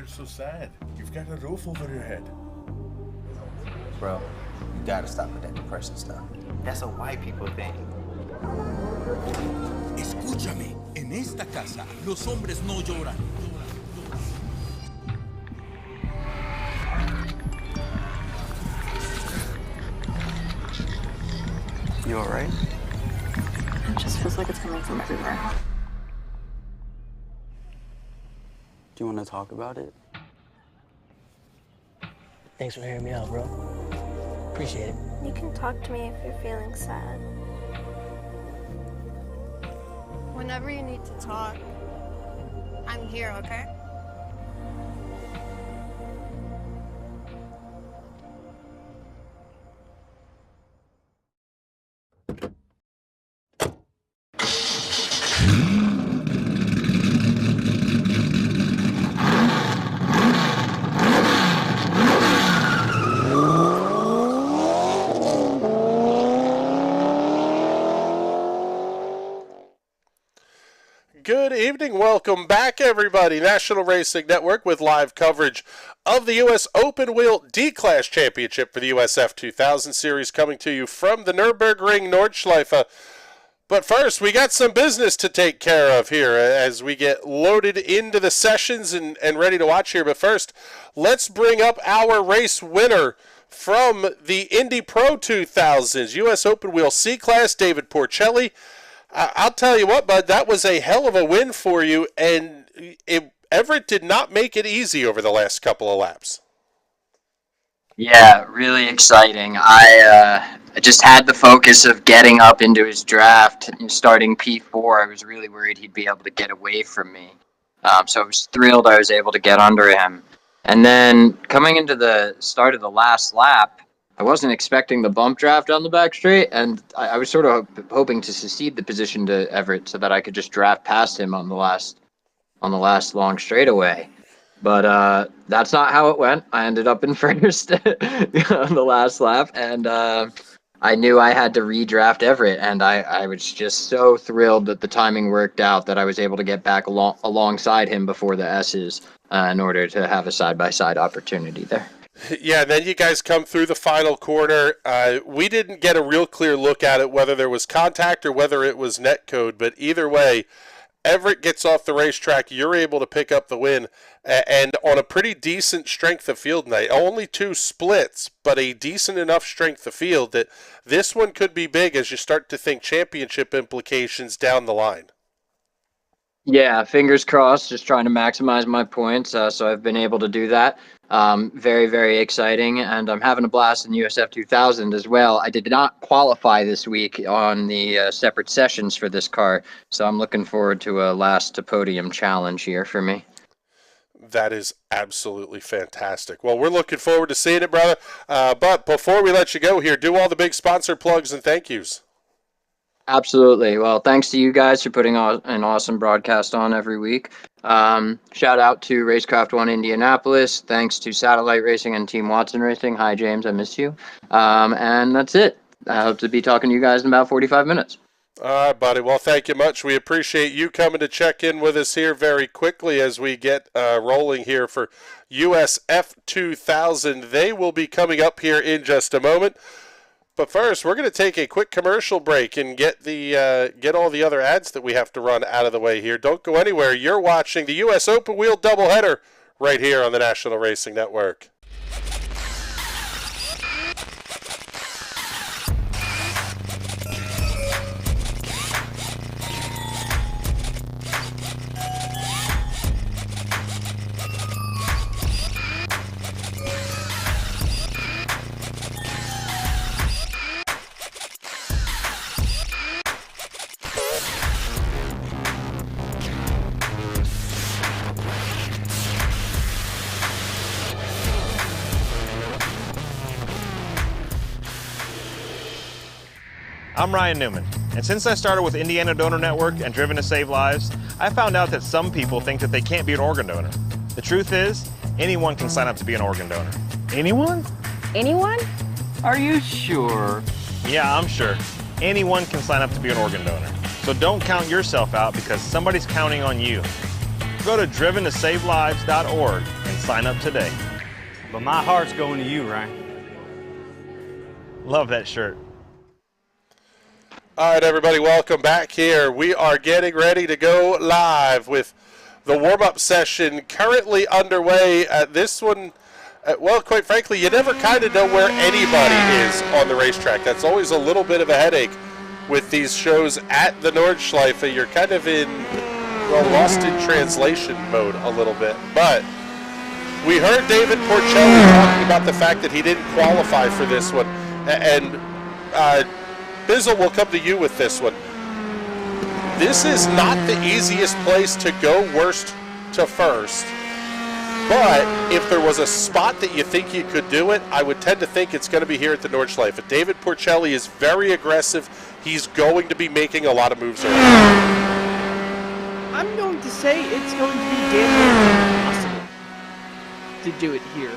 you're so sad? You've got a roof over your head. Bro, you gotta stop with that depression stuff. That's a white people thing. Escúchame, en esta casa los hombres no lloran. You alright? It just feels like it's coming from everywhere. Do you want to talk about it? Thanks for hearing me out, bro. Appreciate it. You can talk to me if you're feeling sad. Whenever you need to talk, I'm here, okay? Good evening. Welcome back, everybody. National Racing Network with live coverage of the U.S. Open Wheel D-Class Championship for the USF2000 Series coming to you from the Nurburgring Nordschleife. But first, we got some business to take care of here as we get loaded into the sessions and ready to watch here. But first, let's bring up our race winner from the Indy Pro 2000s, U.S. Open Wheel C-Class, David Porcelli. I'll tell you what, bud, that was a hell of a win for you, and Everett did not make it easy over the last couple of laps. Yeah, really exciting. I just had the focus of getting up into his draft, starting P4. I was really worried he'd be able to get away from me. So I was thrilled I was able to get under him. And then coming into the start of the last lap, I wasn't expecting the bump draft on the back straight, and I was sort of hoping to secede the position to Everett so that I could just draft past him on the last long straightaway. But that's not how it went. I ended up in first on the last lap, and I knew I had to redraft Everett, and I was just so thrilled that the timing worked out that I was able to get back alongside him before the S's in order to have a side-by-side opportunity there. Yeah, and then you guys come through the final corner. We didn't get a real clear look at it, whether there was contact or whether it was netcode, but either way, Everett gets off the racetrack. You're able to pick up the win, and on a pretty decent strength of field night. Only 2 splits, but a decent enough strength of field that this one could be big as you start to think championship implications down the line. Yeah, fingers crossed, just trying to maximize my points, so I've been able to do that. Very, very exciting, and I'm having a blast in USF2000 as well. I did not qualify this week on the separate sessions for this car, so I'm looking forward to a last-to-podium challenge here for me. That is absolutely fantastic. Well, we're looking forward to seeing it, brother. But before we let you go here, do all the big sponsor plugs and thank yous. Absolutely. Well, thanks to you guys for putting an awesome broadcast on every week. Shout out to Racecraft One Indianapolis. Thanks to Satellite Racing and Team Watson Racing. Hi, James. I miss you. And that's it. I hope to be talking to you guys in about 45 minutes. All right, buddy. Well, thank you much. We appreciate you coming to check in with us here very quickly as we get rolling here for USF2000. They will be coming up here in just a moment. But first, we're going to take a quick commercial break and get all the other ads that we have to run out of the way here. Don't go anywhere. You're watching the U.S. Open Wheel doubleheader right here on the National Racing Network. I'm Ryan Newman, and since I started with Indiana Donor Network and Driven to Save Lives, I found out that some people think that they can't be an organ donor. The truth is, anyone can sign up to be an organ donor. Anyone? Anyone? Are you sure? Yeah, I'm sure. Anyone can sign up to be an organ donor. So don't count yourself out because somebody's counting on you. Go to driventosavelives.org and sign up today. But my heart's going to you, Ryan. Love that shirt. All right, everybody, welcome back here. We are getting ready to go live with the warm-up session currently underway. This one, well, quite frankly, you never kind of know where anybody is on the racetrack. That's always a little bit of a headache with these shows at the Nordschleife. You're kind of in, well, lost in translation mode a little bit. But we heard David Porcelli talking about the fact that he didn't qualify for this one. And Bizzle will come to you with this one. This is not the easiest place to go worst to first. But if there was a spot that you think you could do it, I would tend to think it's going to be here at the Nordschleife. David Porcelli is very aggressive. He's going to be making a lot of moves early. I'm going to say it's going to be damn impossible to do it here.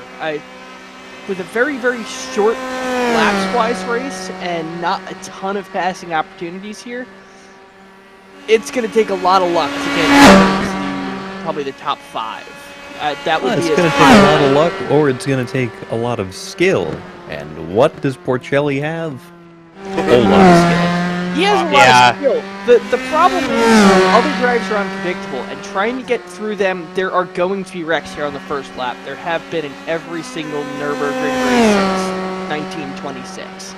With a very, very short laps-wise race and not a ton of passing opportunities here, it's going to take a lot of luck to get into probably the top 5. That would be it's going to take a lot of luck, or it's going to take a lot of skill. And what does Porcelli have? A whole lot of skill. He has a lot of skill. The problem is other drivers are unpredictable, and trying to get through them, there are going to be wrecks here on the first lap. There have been in every single Nurburgring race since 1926.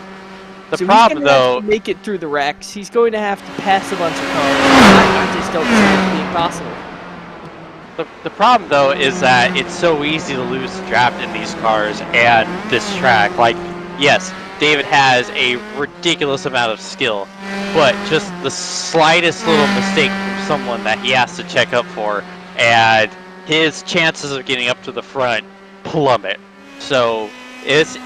The so problem, he's gonna though, have to make it through the wrecks. He's going to have to pass a bunch of cars. I just don't see it being possible. The problem, though, is that it's so easy to lose the draft in these cars and this track. Like, yes, David has a ridiculous amount of skill, but just the slightest little mistake from someone that he has to check up for, and his chances of getting up to the front plummet. So it's,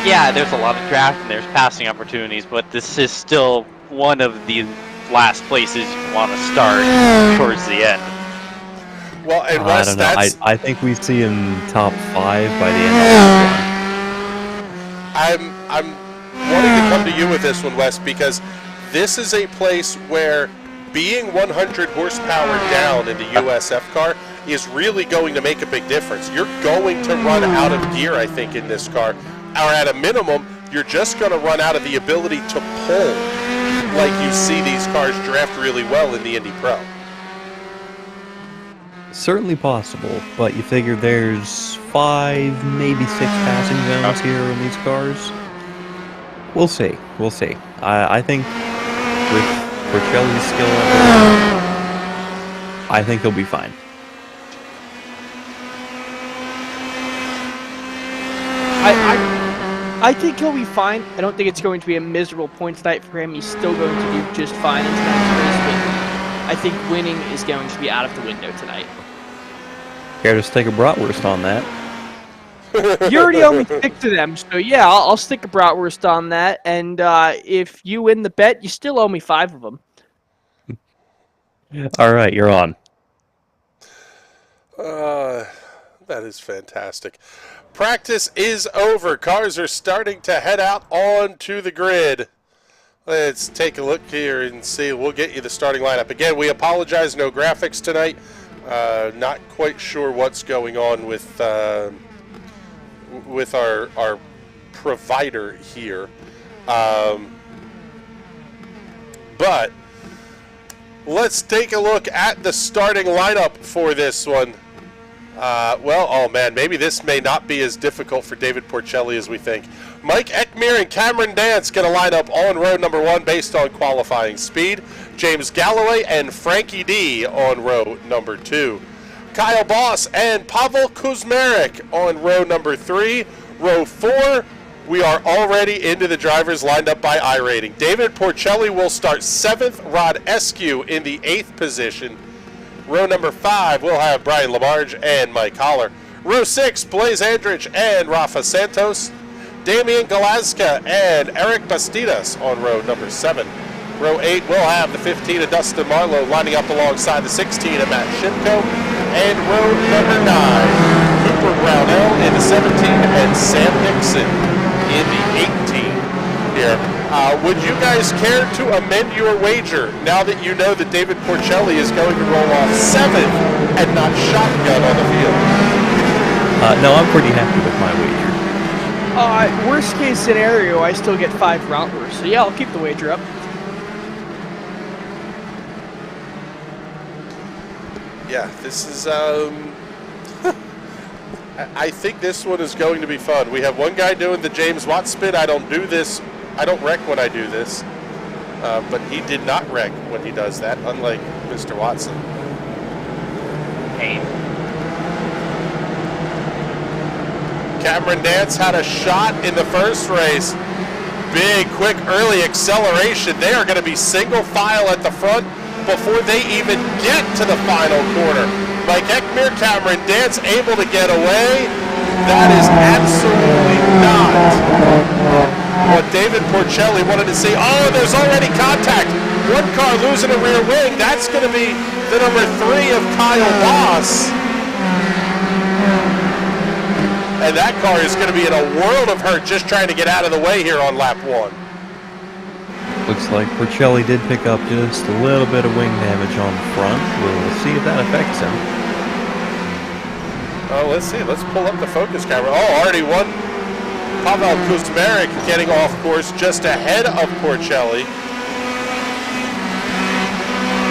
yeah, there's a lot of draft and there's passing opportunities, but this is still one of the last places you want to start towards the end. Well, and I don't know. I think we see him top 5 by the end of the one. I'm wanting to come to you with this one, Wes, because this is a place where being 100 horsepower down in the USF car is really going to make a big difference. You're going to run out of gear, I think, in this car. Or at a minimum, you're just going to run out of the ability to pull like you see these cars draft really well in the Indy Pro. Certainly possible, but you figure there's 5, maybe 6 passing zones here in these cars. We'll see. We'll see. I think with Porcelli's skill level, I think he'll be fine. I think he'll be fine. I don't think it's going to be a miserable points night for him. He's still going to do just fine in tonight's race, but I think winning is going to be out of the window tonight. Care to stick a bratwurst on that? You already owe me 6 of them, so yeah, I'll stick a bratwurst on that, and if you win the bet, you still owe me 5 of them. All right, you're on. That is fantastic. Practice is over. Cars are starting to head out onto the grid. Let's take a look here and see. We'll get you the starting lineup. Again, we apologize, no graphics tonight. Not quite sure what's going on with our provider here. But let's take a look at the starting lineup for this one. Well, oh man, maybe this may not be as difficult for David Porcelli as we think. Mike Eckmere and Cameron Dance going to line up on row number 1 based on qualifying speed. James Galloway and Frankie D on row number 2. Kyle Boss and Pavel Kuzmarek on row number 3. Row 4, we are already into the drivers lined up by iRating. David Porcelli will start 7th, Rod Eskew in the 8th position. Row number 5, we'll have Brian Lamarge and Mike Holler. Row 6, Blaze Andrich and Rafa Santos. Damian Galazka and Eric Bastidas on row number 7. Row 8, we'll have the 15 of Dustin Marlowe lining up alongside the 16 of Matt Shimko. And row number 9, Cooper Brownell in the 17 and Sam Dixon in the 18 here Would you guys care to amend your wager now that you know that David Porcelli is going to roll off 7th and not shotgun on the field? No, I'm pretty happy with my wager. Worst case scenario, I still get 5 bratwursts. So yeah, I'll keep the wager up. Yeah, this is, I think this one is going to be fun. We have one guy doing the James Watt spin. I don't do this. I don't wreck when I do this. But he did not wreck when he does that, unlike Mr. Watson. Pain. Cameron Dance had a shot in the first race. Big, quick, early acceleration. They are going to be single file at the front before they even get to the final corner. Mike Eckmere, Cameron Dance able to get away. That is absolutely not what David Porcelli wanted to see. Oh, there's already contact. One car losing a rear wing. That's going to be the number 3 of Kyle Voss. And that car is going to be in a world of hurt just trying to get out of the way here on lap 1. Looks like Porcelli did pick up just a little bit of wing damage on the front. We'll see if that affects him. Oh, let's see. Let's pull up the focus camera. Oh, already one. Pavel Kuzmarek getting off course just ahead of Porcelli.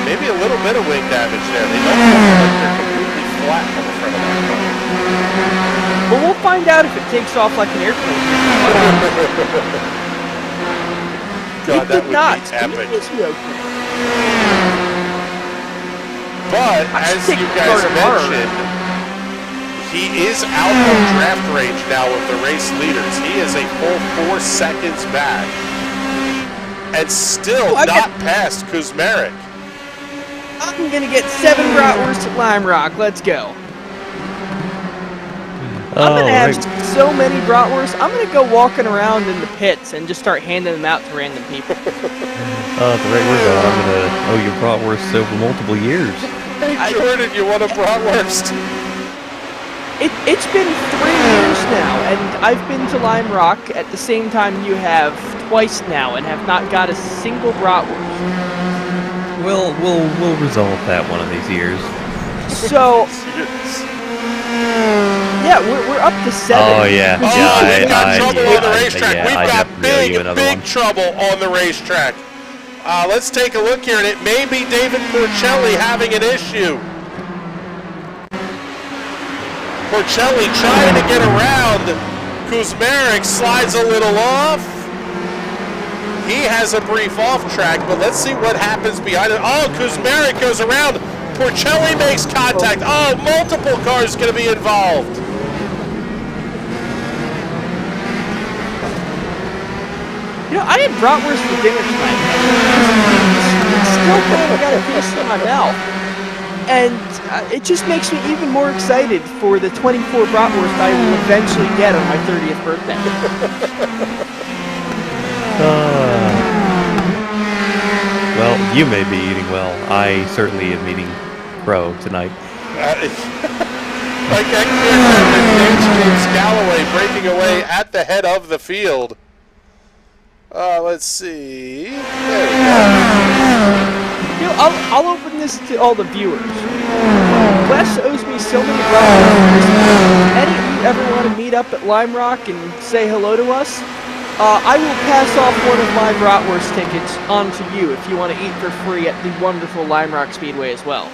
Maybe a little bit of wing damage there. They don't look like they're completely flat on the front of that car. Well, we'll find out if it takes off like an airplane. God, that would be epic. But, as you guys mentioned, he is out of draft range now of the race leaders. He is a full 4 seconds back. And still not past Kuzmarek. I'm going to get 7 bratwursts at Lime Rock. Let's go. I'm going to have so many bratwursts, I'm going to go walking around in the pits and just start handing them out to random people. At the rate we're going, I'm going to owe you bratwursts over multiple years. Hey, Jordan, you want a bratwurst? It's been 3 years now, and I've been to Lime Rock at the same time you have twice now and have not got a single bratwurst. We'll resolve that one of these years. So... Yeah, we're up to 7. Oh, yeah. We've got trouble on the racetrack. We've got big trouble on the racetrack. Let's take a look here, and it may be David Porcelli having an issue. Porcelli trying to get around. Kuzmarek slides a little off. He has a brief off track, but let's see what happens behind it. Oh, Kuzmarek goes around. Porcelli makes contact. Oh, multiple cars going to be involved. You know, I had bratwurst for dinner tonight. It's still cold. I got a piece in my mouth. And it just makes me even more excited for the 24 bratwurst I will eventually get on my 30th birthday. Well, you may be eating well. I certainly am eating Pro tonight. Like James Galloway breaking away at the head of the field. Let's see. There we go. You know, I'll open this to all the viewers. Wes owes me so many bratwursts. Any of you ever want to meet up at Lime Rock and say hello to us? I will pass off one of my bratwurst tickets on to you if you want to eat for free at the wonderful Lime Rock Speedway as well.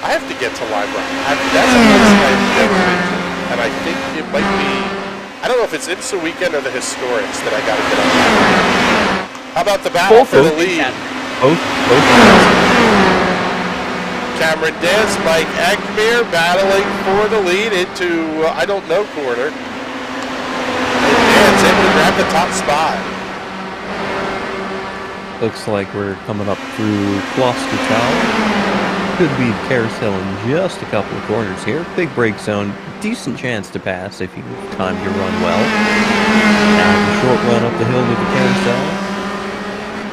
I have to get to Lime Rock. That's a place I've never been to. And I think it might be, I don't know if it's IMSA weekend or the Historics that I got to get on. How about the battle for the lead? Both. Cameron Dance, Mike Eckmere battling for the lead into, I don't know, corner. Dance able to grab the top spot. Looks like we're coming up through Gloucester Tower. Could be carousel in just a couple of corners here. Big brake zone, decent chance to pass if you time your run well. Now the short run up the hill to the carousel.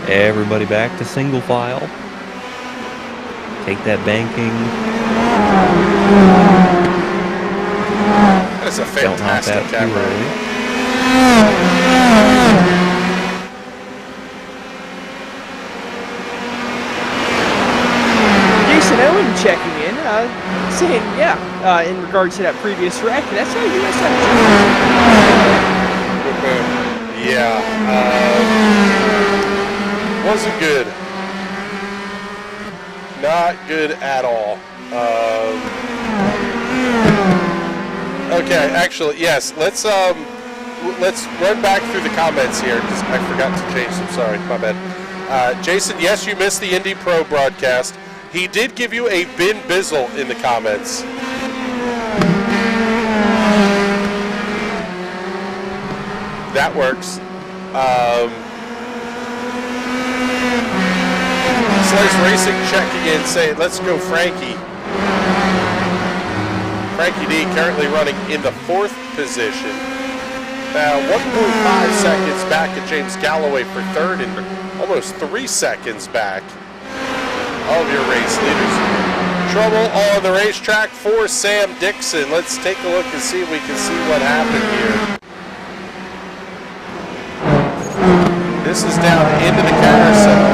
Everybody back to single file. Take that banking. That's a fantastic camera. saying, yeah, in regards to that previous wreck, that's how USF. Yeah, wasn't good. Not good at all. Okay, actually, yes. Let's run back through the comments here because I forgot to change them. Sorry, my bad. Jason, yes, you missed the Indy Pro broadcast. He did give you a bin bizzle in the comments. That works. Slice Racing checking in, saying, let's go Frankie. Frankie D currently running in the 4th position. Now 1.5 seconds back at James Galloway for 3rd and almost 3 seconds back. All of your race leaders. Trouble on the racetrack for Sam Dixon. Let's take a look and see if we can see what happened here. This is down into the carousel.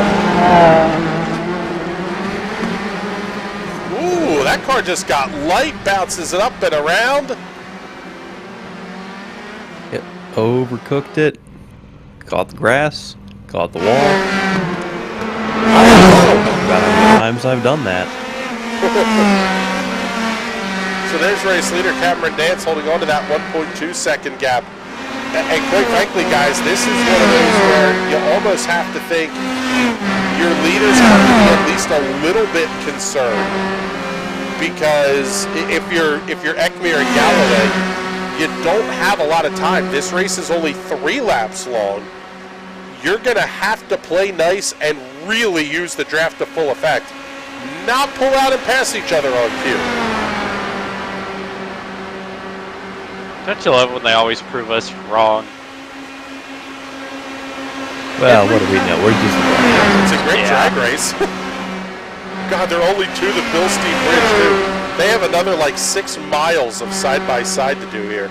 Ooh, that car just got light, bounces it up and around. Yep, overcooked it. Caught the grass. Caught the wall. I don't know about how many times I've done that. So there's race leader Cameron Dance holding on to that 1.2 second gap. And quite frankly, guys, this is one of those where you almost have to think your leaders have to be at least a little bit concerned, because if you're Ekmir and Galloway, you don't have a lot of time. This race is only 3 laps long. You're going to have to play nice and really use the draft to full effect. Not pull out and pass each other on cue. Don't you love when they always prove us wrong? Well, what do we know? We're just... It's a great drag race. God, they're only to the Bilstein Bridge, dude. They have another, like, 6 miles of side-by-side to do here.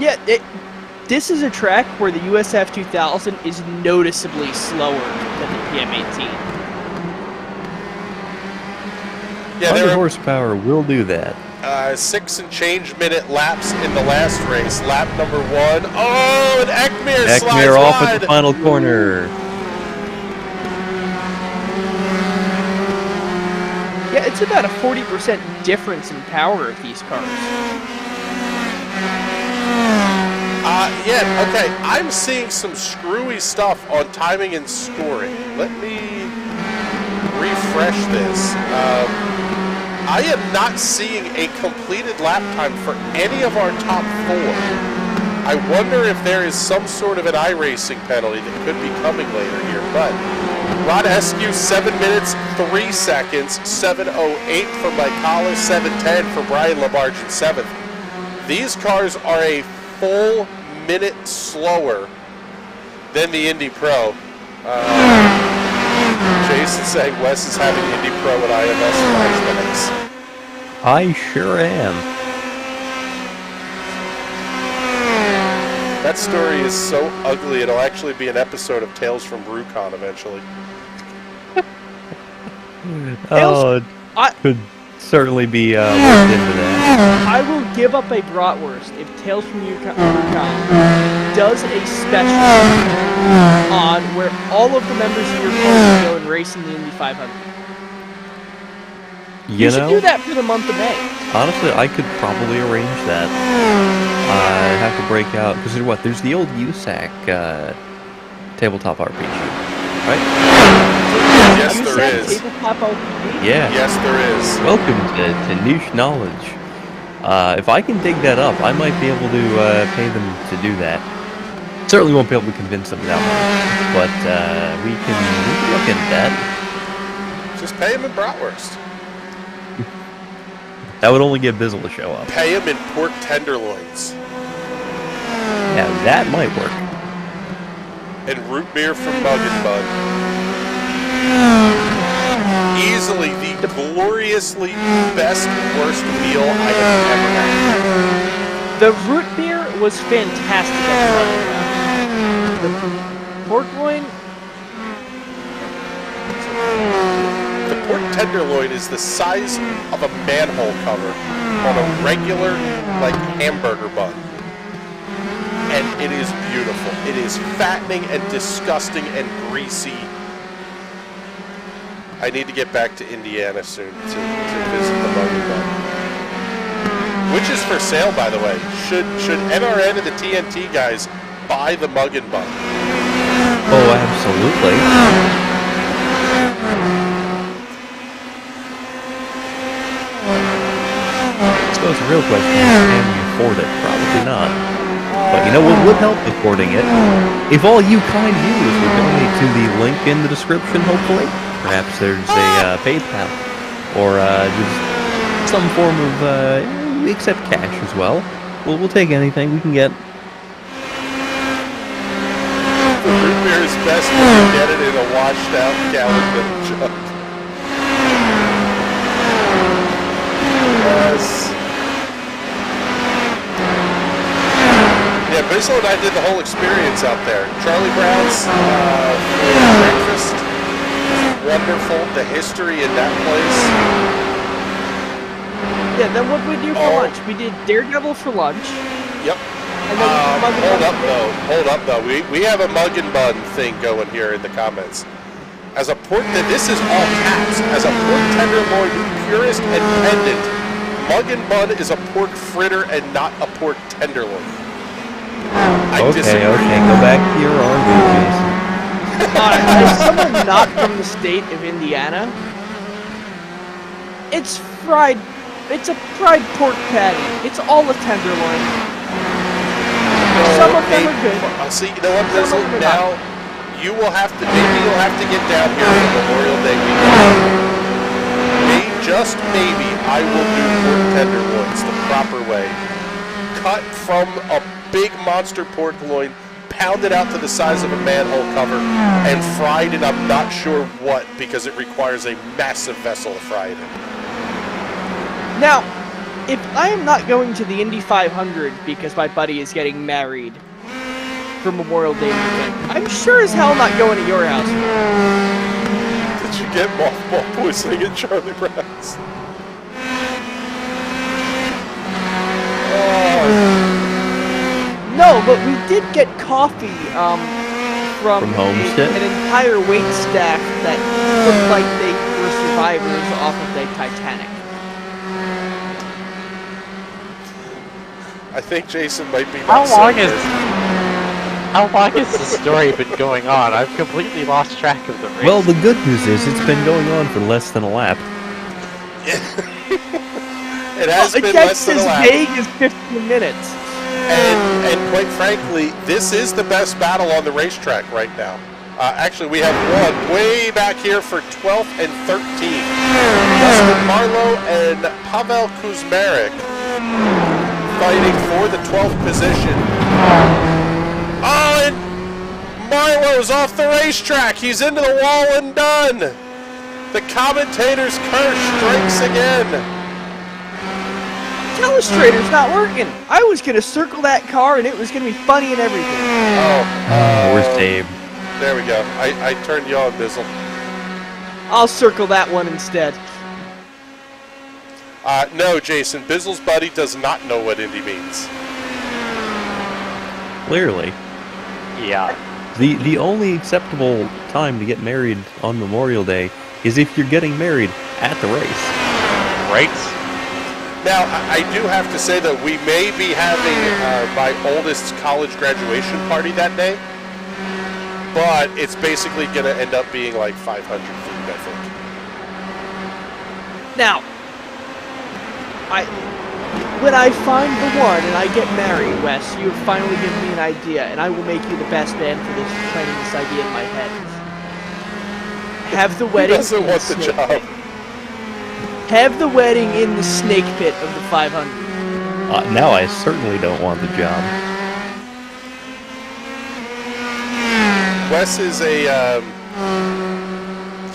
Yeah, this is a track where the USF2000 is noticeably slower than the PM18. Yeah, 100 horsepower will do that. 6 and change minute laps in the last race. Lap number 1. Oh, and Ekmir slides off wide. at the final corner. Yeah, it's about a 40% difference in power of these cars. Yeah, okay. I'm seeing some screwy stuff on timing and scoring. Let me refresh this. I am not seeing a completed lap time for any of our top 4. I wonder if there is some sort of an iRacing penalty that could be coming later here. But Rod Eskew, 7 minutes, 3 seconds, 7:08 for Mike Collis, 7:10 for Brian Labarge in 7th. These cars are a full minute slower than the Indy Pro. Jason saying Wes is having Indy Pro at IMS flashbacks. I sure am. That story is so ugly, it'll actually be an episode of Tales from Rukon eventually. Oh, it could certainly be worked into that. I will give up a bratwurst if Tales from Rukon does a special on where all of the members of your party go and race in the Indy 500. You should do that for the month of May. Honestly, I could probably arrange that. I'd have to break out, because there's the old USAC tabletop RPG, right? Yes, there is. Tabletop RPG? Yeah. Yes, there is. Welcome to niche knowledge. If I can dig that up, I might be able to pay them to do that. Certainly won't be able to convince them that much, but we can look into that. Just pay them in bratwurst. That would only get Bizzle to show up. Pay them in pork tenderloins. Yeah, that might work. And root beer from Mug and Bud. Easily the gloriously best worst meal I have ever had. The root beer was fantastic at the pork loin. The pork tenderloin is the size of a manhole cover on a regular, like, hamburger bun. And it is beautiful. It is fattening and disgusting and greasy. I need to get back to Indiana soon to visit the Muggen Bun. Which is for sale, by the way. Should NRN and the TNT guys buy the Muggen Bun? Oh, absolutely. I suppose the real question is, can you afford it? Probably not. But you know what would help affording it? If all you kind viewers would donate to the link in the description, hopefully. Perhaps there's a PayPal. Or just some form of, we accept cash as well. We'll take anything we can get. The root beer is best when you get it in a washed out gallon little jug. Yes. Yeah, Bizzle and I did the whole experience out there. Charlie Brown's for breakfast. Wonderful. The history in that place. Yeah, then what did we do for lunch? We did Daredevil for lunch. Yep. And then Hold up though. We have a Muggen Bun thing going here in the comments. As a pork, this is all caps. As a pork tenderloin purist and pendant, Muggen Bun is a pork fritter and not a pork tenderloin. Okay, go back to your argument. As someone not from the state of Indiana, it's fried. It's a fried pork patty. It's all a tenderloin. Some of them are good. See, you know what, Bizzle? Now, you will have to, maybe you'll have to get down here for Memorial Day weekend. Just maybe, I will do pork tenderloins the proper way. Cut from a big monster pork loin, pounded out to the size of a manhole cover, and fried in I'm not sure what, because it requires a massive vessel to fry it in. Now, if I am not going to the Indy 500 because my buddy is getting married for Memorial Day weekend, I'm sure as hell not going to your house. Did you get mothball poisoning at Charlie Brown's? No, but we did get coffee from Homestead? an entire wait staff that looked like they were survivors off of the Titanic. I think Jason might be. How long has this story been going on? I've completely lost track of the race. Well, the good news is it's been going on for less than a lap. It has been less than a lap. It's as vague as 15 minutes. And quite frankly, this is the best battle on the racetrack right now. Actually, we have one way back here for 12th and 13th. Justin Marlowe and Pavel Kuzmarek fighting for the 12th position. Oh, and Marlowe's off the racetrack. He's into the wall and done. The commentator's curse strikes again. Telestrator's not working. I was going to circle that car and it was going to be funny and everything. Where's Dave? There we go. I turned you on, Bizzle. I'll circle that one instead. No, Jason. Bizzle's buddy does not know what Indy means. Clearly. Yeah. The only acceptable time to get married on Memorial Day is if you're getting married at the race. Right? Now, I do have to say that we may be having my oldest college graduation party that day, but it's basically going to end up being like 500 feet, I think. Now, when I find the one and I get married, Wes, you have finally given me an idea, and I will make you the best man for this, planning this idea in my head. Have the wedding. Who doesn't want the job? Have the wedding in the snake pit of the 500. Now I certainly don't want the job. Wes is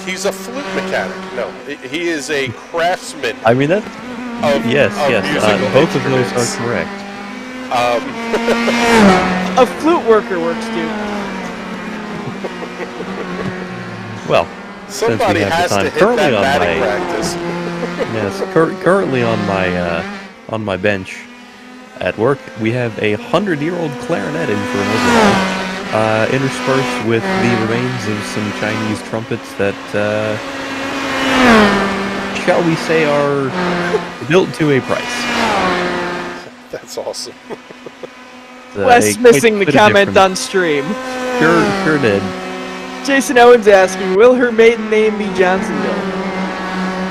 he's a flute mechanic. No, he is a craftsman. I mean, that. Yes. Both of those are correct. A flute worker works, dude. Well, Somebody have has the time. to hit Currently that on batting my practice. yes, currently on my bench at work, we have a 100-year-old clarinet in for an overhaul, interspersed with the remains of some Chinese trumpets that, shall we say, are built to a price. That's awesome. Wes missing the comment on stream. Sure did. Jason Owens asking, will her maiden name be Johnsonville?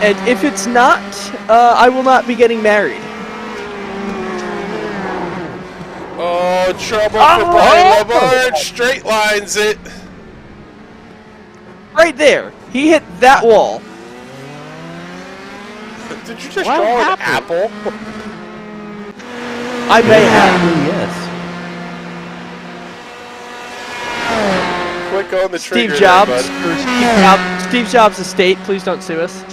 And if it's not, I will not be getting married. Oh, trouble for Brian Labarge. Straight lines it. Right there. He hit that wall. Did you just draw an apple? I may have. Yes. Click on the trigger. Steve Jobs, or Steve Jobs' estate, please don't sue us.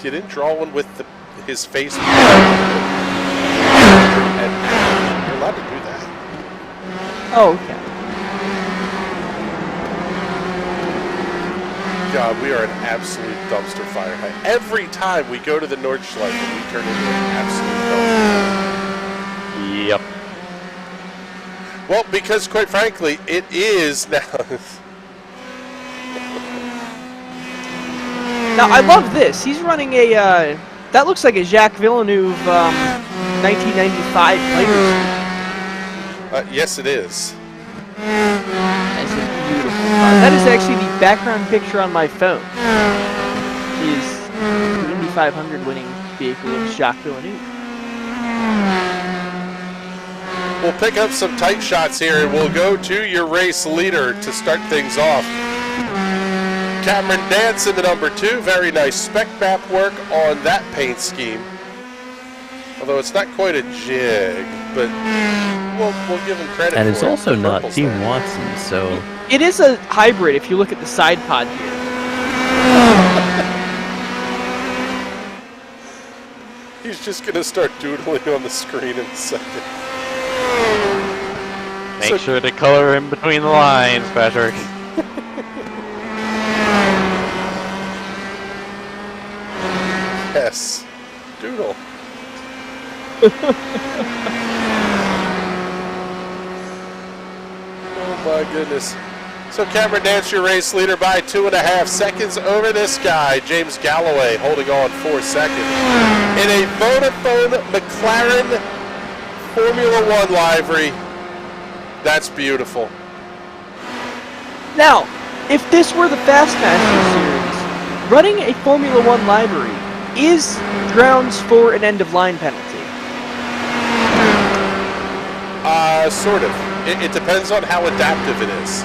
You didn't draw one with his face. And you're allowed to do that. Oh, okay. God, we are an absolute dumpster fire. Every time we go to the Nordschleife, we turn into an absolute dumpster. Yep. Well, because quite frankly, it is now. Now, I love this. He's running a, that looks like a Jacques Villeneuve 1995 Players. Yes, it is. That's a beautiful car. That is actually the background picture on my phone. Is the Indy 500 winning vehicle of Jacques Villeneuve. We'll pick up some tight shots here, and we'll go to your race leader to start things off. Cameron Dance in the number 2. Very nice spec map work on that paint scheme. Although it's not quite a jig, but we'll give him credit for it. And it's also not Team Watson, so... It is a hybrid if you look at the side pod here. He's just going to start doodling on the screen in a second. Make sure to color in between the lines, Patrick. Yes. Doodle. Oh my goodness. So Cameron Dance, your race leader by 2.5 seconds over this guy, James Galloway, holding on 4 seconds. In a Vodafone McLaren Formula One livery. That's beautiful. Now, if this were the Fastmaster series, running a Formula One livery is grounds for an end-of-line penalty. Sort of. It depends on how adaptive it is.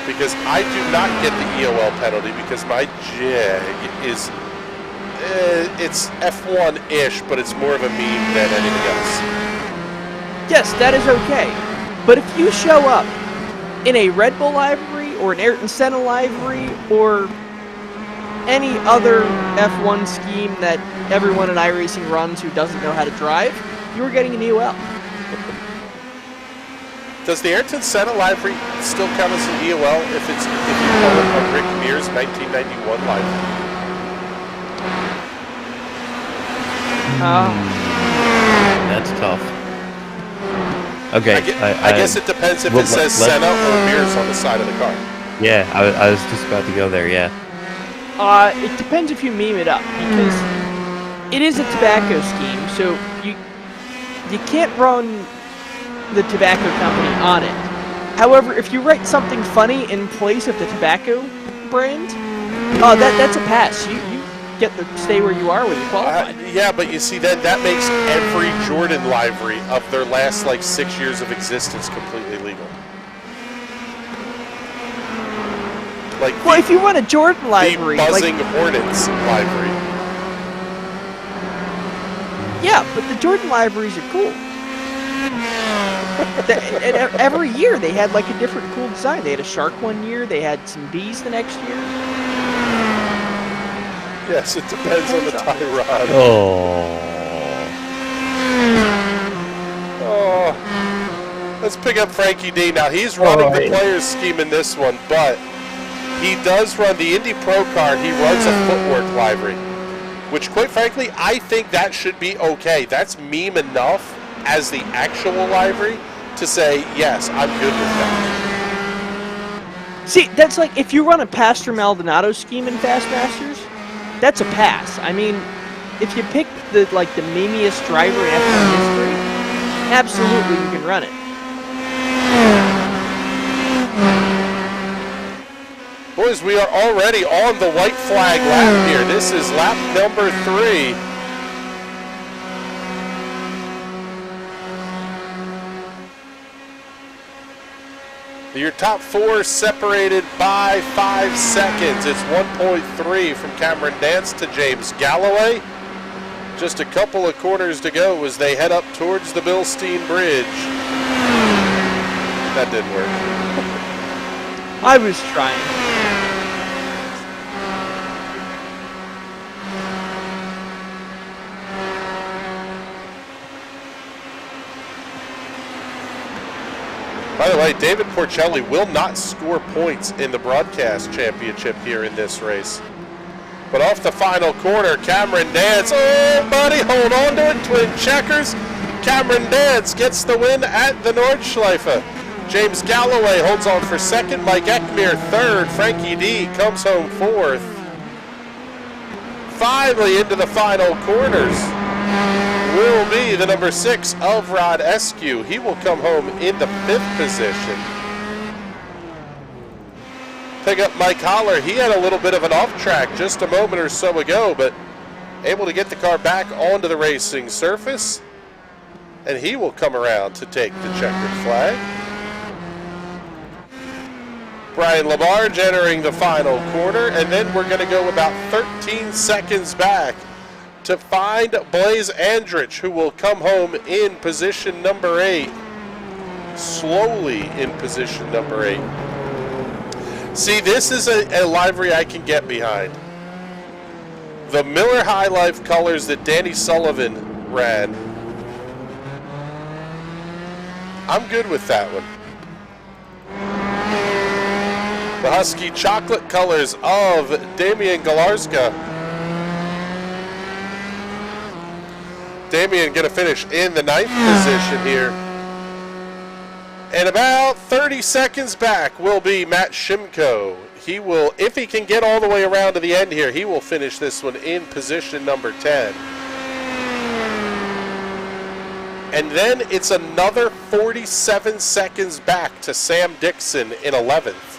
Because I do not get the EOL penalty because my jig is... it's F1-ish, but it's more of a meme than anything else. Yes, that is okay. But if you show up in a Red Bull livery or an Ayrton Senna livery or any other F1 scheme that everyone in iRacing runs who doesn't know how to drive, you're getting an EOL. Does the Ayrton Senna livery still count as an EOL if you call it a Rick Mears 1991 livery? That's tough. Okay. I guess it depends if it says Senna or Mears on the side of the car. Yeah, I was just about to go there, yeah. It depends if you meme it up, because it is a tobacco scheme, so you can't run the tobacco company on it. However, if you write something funny in place of the tobacco brand, that's a pass. You get to stay where you are when you qualify. Yeah, but you see, then that makes every Jordan livery of their last, 6 years of existence completely legal. Well, if you run a Jordan livery... The Buzzing Hornets livery. Yeah, but the Jordan liveries are cool. Every year they had a different cool design. They had a shark one year, they had some bees the next year. Yes, it depends on the tie rod. Oh. Let's pick up Frankie D. Now, he's running the players scheme in this one, but he does run the Indy Pro car. He runs a footwork livery, which, quite frankly, I think that should be okay. That's meme enough as the actual livery to say, yes, I'm good with that. See, that's like if you run a Pastor Maldonado scheme in Fast Masters, that's a pass. I mean, if you pick the memeiest driver in F1 history, absolutely you can run it. Boys, we are already on the white flag lap here. This is lap number 3. Your top 4 separated by 5 seconds. It's 1.3 from Cameron Dance to James Galloway. Just a couple of corners to go as they head up towards the Bilstein Bridge. That didn't work. I was trying. By the way, David Porcelli will not score points in the broadcast championship here in this race. But off the final corner, Cameron Dance. Oh, buddy, hold on to it. Twin checkers. Cameron Dance gets the win at the Nordschleife. James Galloway holds on for second. Mike Eckmere third. Frankie D comes home fourth. Finally into the final corners will be the number 6 of Rod Eskew. He will come home in the 5th position. Pick up Mike Holler. He had a little bit of an off track just a moment or so ago, but able to get the car back onto the racing surface. And he will come around to take the checkered flag. Brian Labarge entering the final corner, and then we're going to go about 13 seconds back to find Blaze Andrich, who will come home in position number 8. Slowly in position number 8. See, this is a livery I can get behind. The Miller High Life colors that Danny Sullivan ran. I'm good with that one. The Husky chocolate colors of Damian Galarska. Damian going to finish in the 9th position here. And about 30 seconds back will be Matt Shimko. He will, if he can get all the way around to the end here, he will finish this one in position number 10. And then it's another 47 seconds back to Sam Dixon in 11th.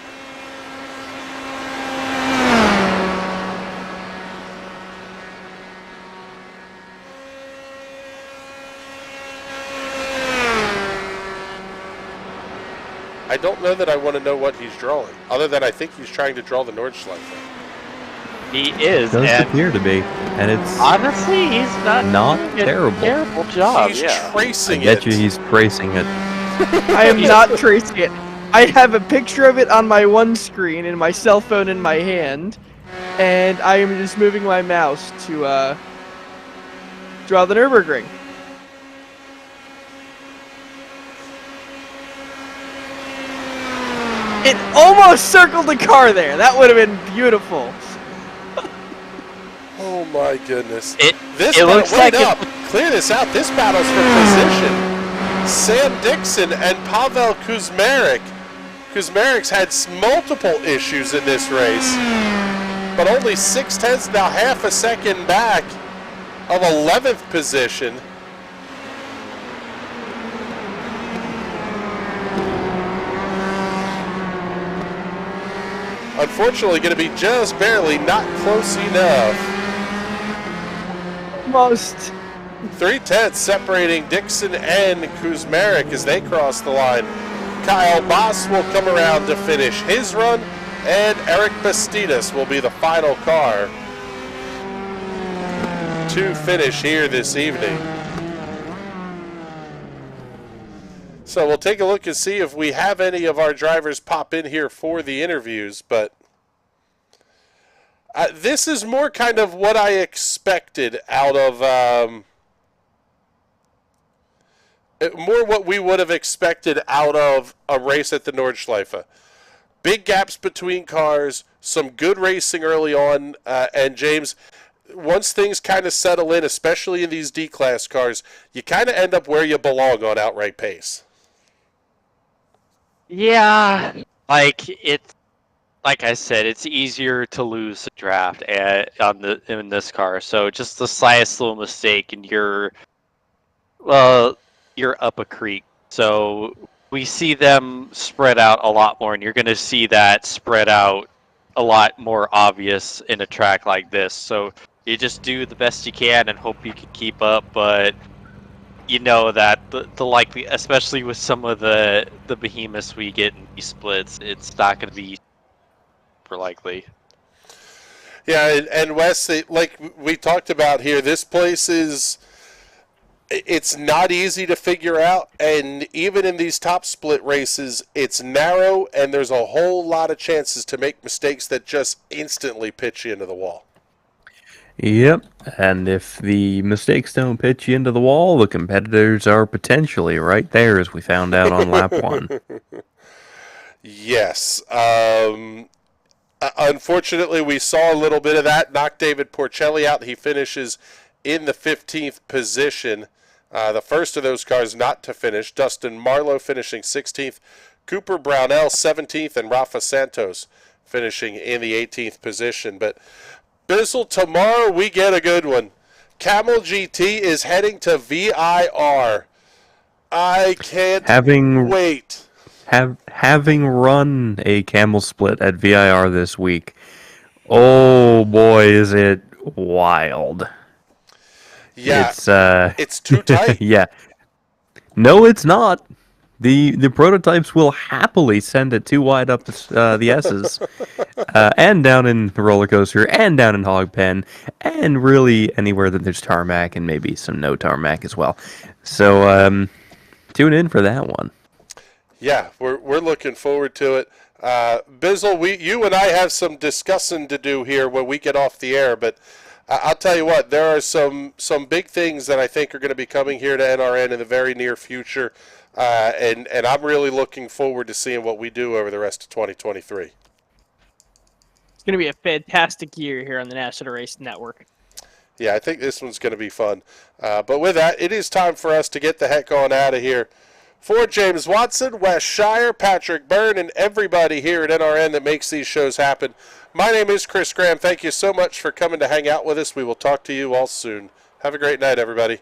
I don't know that I want to know what he's drawing, other than I think he's trying to draw the Nordschleife. He is. It does appear to be, and it's honestly, he's not terrible. Terrible job. He's tracing I bet you he's tracing it. I am not tracing it. I have a picture of it on my one screen and my cell phone in my hand, and I am just moving my mouse to draw the Nurburgring. It almost circled the car there. That would have been beautiful. Oh my goodness. It looks like Clear this out. This battle's for position. Sam Dixon and Pavel Kuzmarek. Kuzmarek's had multiple issues in this race, but only 0.6, now half a second back of 11th position. Unfortunately, going to be just barely not close enough. Almost. 0.3 separating Dixon and Kuzmarek as they cross the line. Kyle Boss will come around to finish his run, and Eric Bastidas will be the final car to finish here this evening. So we'll take a look and see if we have any of our drivers pop in here for the interviews, but this is more kind of what I expected out of, more what we would have expected out of a race at the Nordschleife. big gaps between cars, some good racing early on, and James, once things kind of settle in, especially in these D-Class cars, you kind of end up where you belong on outright pace. Yeah, like I said, it's easier to lose a draft in this car. So just the slightest little mistake, and you're up a creek. So we see them spread out a lot more, and you're going to see that spread out a lot more obvious in a track like this. So you just do the best you can and hope you can keep up, but you know that the likely, especially with some of the behemoths we get in these splits, it's not going to be super likely. Yeah, and Wes, like we talked about here, this place it's not easy to figure out, and even in these top split races, it's narrow, and there's a whole lot of chances to make mistakes that just instantly pitch you into the wall. Yep, and if the mistakes don't pitch you into the wall, the competitors are potentially right there, as we found out on lap 1. Yes. Unfortunately, we saw a little bit of that. Knocked David Porcelli out. He finishes in the 15th position. The first of those cars not to finish. Dustin Marlowe finishing 16th. Cooper Brownell 17th. And Rafa Santos finishing in the 18th position. But Bizzle, tomorrow we get a good one. Camel GT is heading to VIR. I can't wait. Having run a camel split at VIR this week, oh boy, is it wild. Yeah, it's too tight. Yeah. No, it's not. The prototypes will happily send it too wide up the S's, and down in the roller coaster, and down in hog pen, and really anywhere that there's tarmac, and maybe some no tarmac as well. So tune in for that one. Yeah, we're looking forward to it. Bizzle, you and I have some discussing to do here when we get off the air, but I'll tell you what, there are some big things that I think are going to be coming here to NRN in the very near future, and I'm really looking forward to seeing what we do over the rest of 2023. It's going to be a fantastic year here on the National Race Network. Yeah, I think this one's going to be fun. But with that, it is time for us to get the heck on out of here. For James Watson, Wes Shire, Patrick Byrne, and everybody here at NRN that makes these shows happen, my name is Chris Graham. Thank you so much for coming to hang out with us. We will talk to you all soon. Have a great night, everybody.